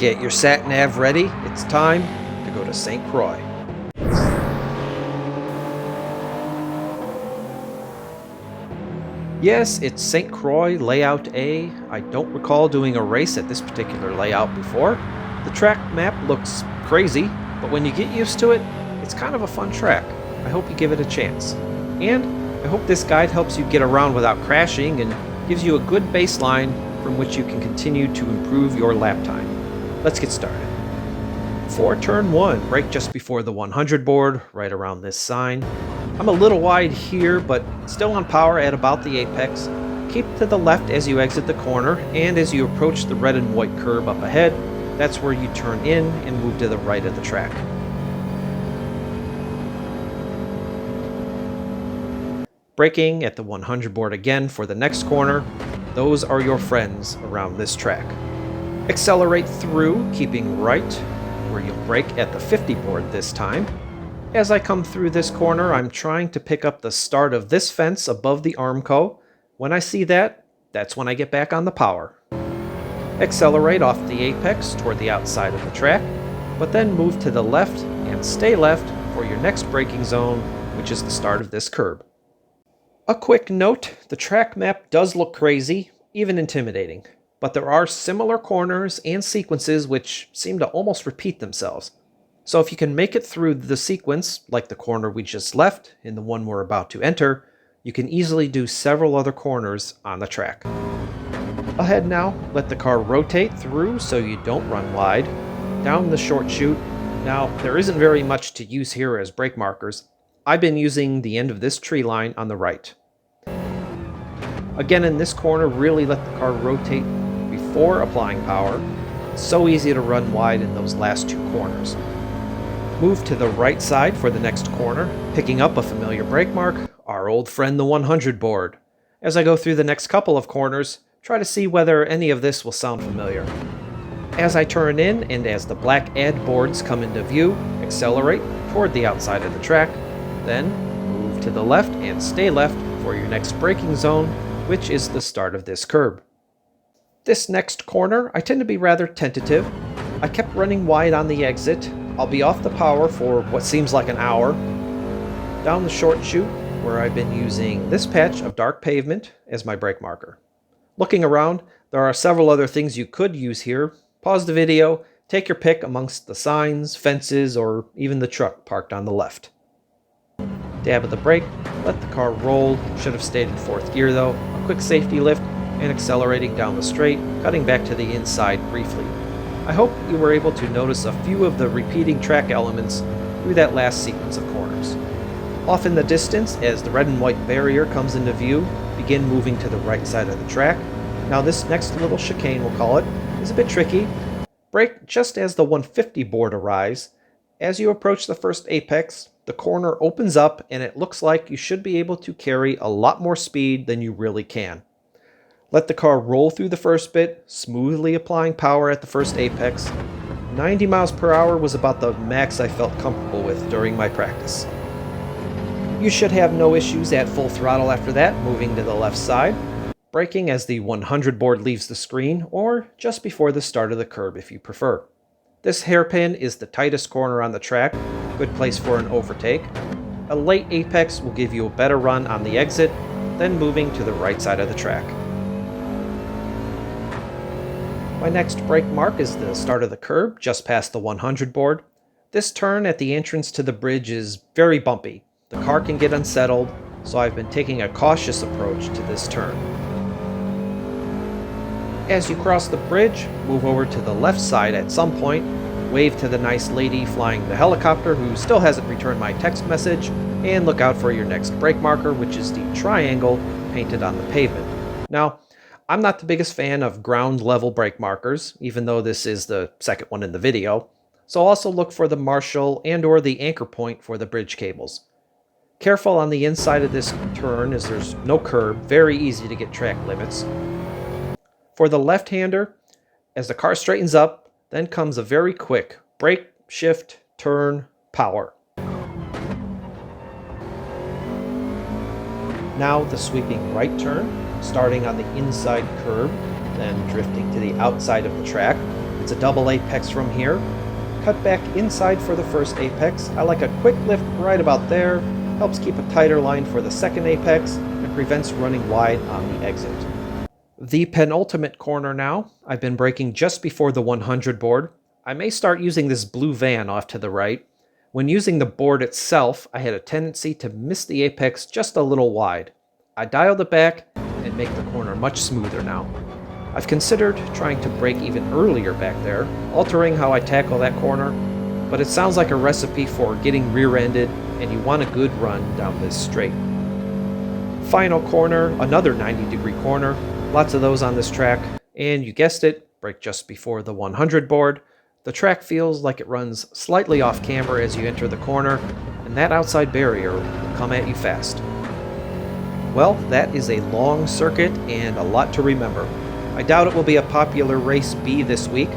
Get your sat nav ready. It's time to go to St. Croix. Yes, it's St. Croix Layout A. I don't recall doing a race at this particular layout before. The track map looks crazy, but when you get used to it, it's kind of a fun track. I hope you give it a chance. And I hope this guide helps you get around without crashing and gives you a good baseline from which you can continue to improve your lap time. Let's get started. For turn 1, brake just before the 100 board, right around this sign. I'm a little wide here, but still on power at about the apex. Keep to the left as you exit the corner, and as you approach the red and white curb up ahead, that's where you turn in and move to the right of the track. Braking at the 100 board again for the next corner. Those are your friends around this track. Accelerate through, keeping right, where you'll brake at the 50 board this time. As I come through this corner, I'm trying to pick up the start of this fence above the Armco. When I see that, that's when I get back on the power. Accelerate off the apex toward the outside of the track, but then move to the left and stay left for your next braking zone, which is the start of this curb. A quick note, the track map does look crazy, even intimidating, but there are similar corners and sequences which seem to almost repeat themselves. So if you can make it through the sequence, like the corner we just left and the one we're about to enter, you can easily do several other corners on the track. Ahead now, let the car rotate through so you don't run wide. Down the short chute. Now, there isn't very much to use here as brake markers. I've been using the end of this tree line on the right. Again, in this corner, really let the car rotate before applying power. It's so easy to run wide in those last two corners. Move to the right side for the next corner, picking up a familiar brake mark, our old friend the 100 board. As I go through the next couple of corners, try to see whether any of this will sound familiar. As I turn in and as the black add boards come into view, accelerate toward the outside of the track, then move to the left and stay left for your next braking zone, which is the start of this curb. This next corner, I tend to be rather tentative. I kept running wide on the exit. I'll be off the power for what seems like an hour. Down the short chute, where I've been using this patch of dark pavement as my brake marker. Looking around, there are several other things you could use here. Pause the video, take your pick amongst the signs, fences, or even the truck parked on the left. Dab of the brake, let the car roll. Should have stayed in 4th gear though. A quick safety lift, and accelerating down the straight, cutting back to the inside briefly. I hope you were able to notice a few of the repeating track elements through that last sequence of corners. Off in the distance, as the red and white barrier comes into view, begin moving to the right side of the track. Now this next little chicane, we'll call it, is a bit tricky. Brake just as the 150 board arrives. As you approach the first apex, the corner opens up and it looks like you should be able to carry a lot more speed than you really can. Let the car roll through the first bit, smoothly applying power at the first apex. 90 miles per hour was about the max I felt comfortable with during my practice. You should have no issues at full throttle after that, moving to the left side, braking as the 100 board leaves the screen, or just before the start of the curb if you prefer. This hairpin is the tightest corner on the track, good place for an overtake. A late apex will give you a better run on the exit, then moving to the right side of the track. My next brake mark is the start of the curb, just past the 100 board. This turn at the entrance to the bridge is very bumpy. The car can get unsettled, so I've been taking a cautious approach to this turn. As you cross the bridge, move over to the left side at some point, wave to the nice lady flying the helicopter who still hasn't returned my text message, and look out for your next brake marker, which is the triangle painted on the pavement. Now, I'm not the biggest fan of ground level brake markers, even though this is the second one in the video, so also look for the Marshall and or the anchor point for the bridge cables. Careful on the inside of this turn as there's no curb, very easy to get track limits. For the left-hander, as the car straightens up, then comes a very quick brake, shift, turn, power. Now the sweeping right turn, starting on the inside curb, then drifting to the outside of the track. It's a double apex from here. Cut back inside for the first apex. I like a quick lift right about there. Helps keep a tighter line for the second apex and prevents running wide on the exit. The penultimate corner now. I've been braking just before the 100 board. I may start using this blue van off to the right. When using the board itself, I had a tendency to miss the apex just a little wide. I dialed it back and make the corner much smoother now. I've considered trying to brake even earlier back there, altering how I tackle that corner, but it sounds like a recipe for getting rear-ended and you want a good run down this straight. Final corner, another 90-degree corner, lots of those on this track, and you guessed it, brake just before the 100 board. The track feels like it runs slightly off camber as you enter the corner, and that outside barrier will come at you fast. Well, that is a long circuit and a lot to remember. I doubt it will be a popular race B this week.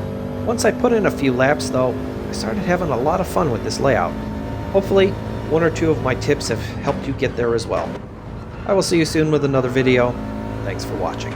Once I put in a few laps though, I started having a lot of fun with this layout. Hopefully, one or two of my tips have helped you get there as well. I will see you soon with another video. Thanks for watching.